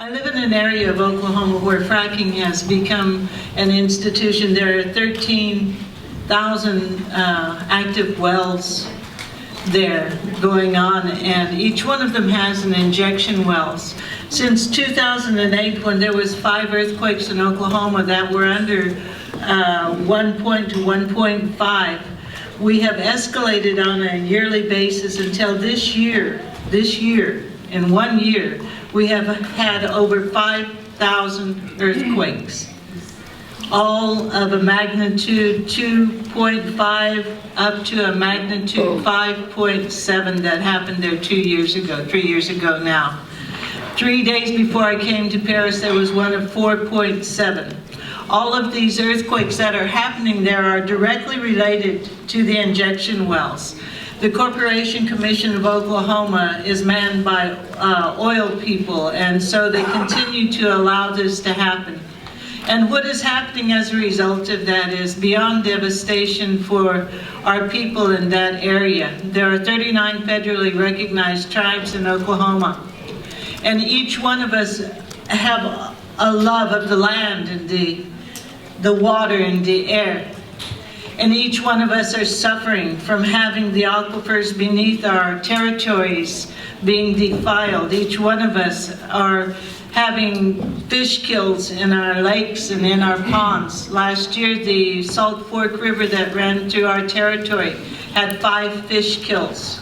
I live in an area of Oklahoma where fracking has become an institution. There are 13,000 active wells there going on, and each one of them has an injection wells. Since 2008, when there was 5 earthquakes in Oklahoma that were under 1 to 1.5, we have escalated on a yearly basis until this year, in 1 year, we have had over 5,000 earthquakes, all of a magnitude 2.5 up to a magnitude 5.7 that happened there 3 years ago now. 3 days before I came to Paris, there was one of 4.7. All of these earthquakes that are happening there are directly related to the injection wells. The Corporation Commission of Oklahoma is manned by oil people, and so they continue to allow this to happen. And what is happening as a result of that is beyond devastation for our people in that area. There are 39 federally recognized tribes in Oklahoma, and each one of us have a love of the land and the water and the air. And each one of us are suffering from having the aquifers beneath our territories being defiled. Each one of us are having fish kills in our lakes and in our ponds. Last year, the Salt Fork River that ran through our territory had 5 fish kills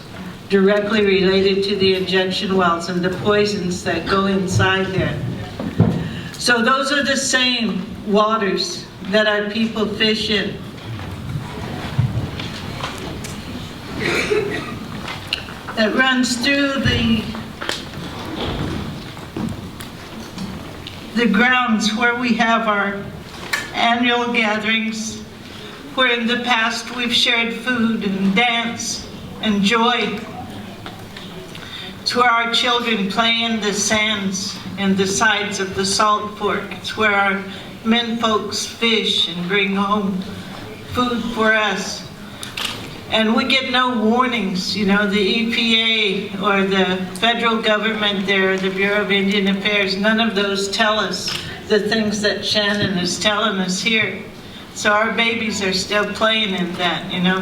directly related to the injection wells and the poisons that go inside there. So those are the same waters that our people fish in. That runs through the grounds where we have our annual gatherings, where in the past we've shared food and dance and joy. It's where our children play in the sands and the sides of the Salt Fork. It's where our men folks fish and bring home food for us. And we get no warnings, you know, the EPA or the federal government there, the Bureau of Indian Affairs, none of those tell us the things that Shannon is telling us here. So our babies are still playing in that, you know.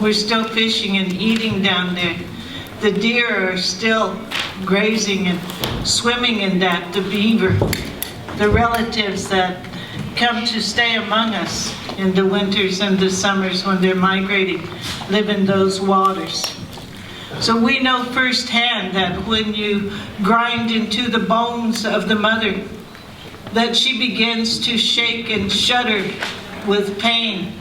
We're still fishing and eating down there. The deer are still grazing and swimming in that, the beaver, the relatives that come to stay among us in the winters and the summers when they're migrating, live in those waters. So we know firsthand that when you grind into the bones of the mother, that she begins to shake and shudder with pain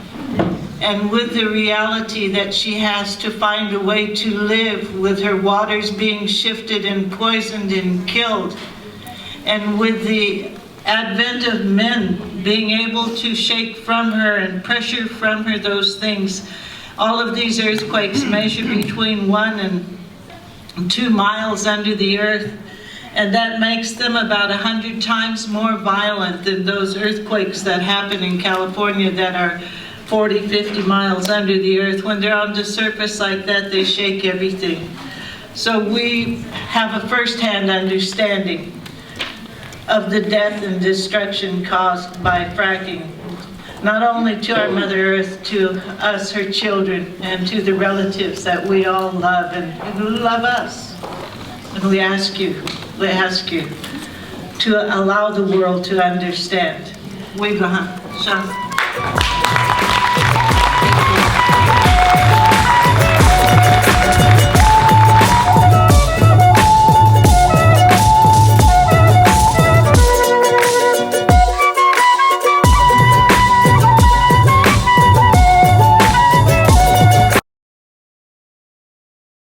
and with the reality that she has to find a way to live with her waters being shifted and poisoned and killed, and with the advent of men being able to shake from her and pressure from her those things. All of these earthquakes measure between 1 and 2 miles under the earth, and that makes them about 100 times more violent than those earthquakes that happen in California that are 40, 50 miles under the earth. When they're on the surface like that, they shake everything. So we have a first-hand understanding of the death and destruction caused by fracking, not only to our Mother Earth, to us, her children, and to the relatives that we all love and who love us. And we ask you to allow the world to understand.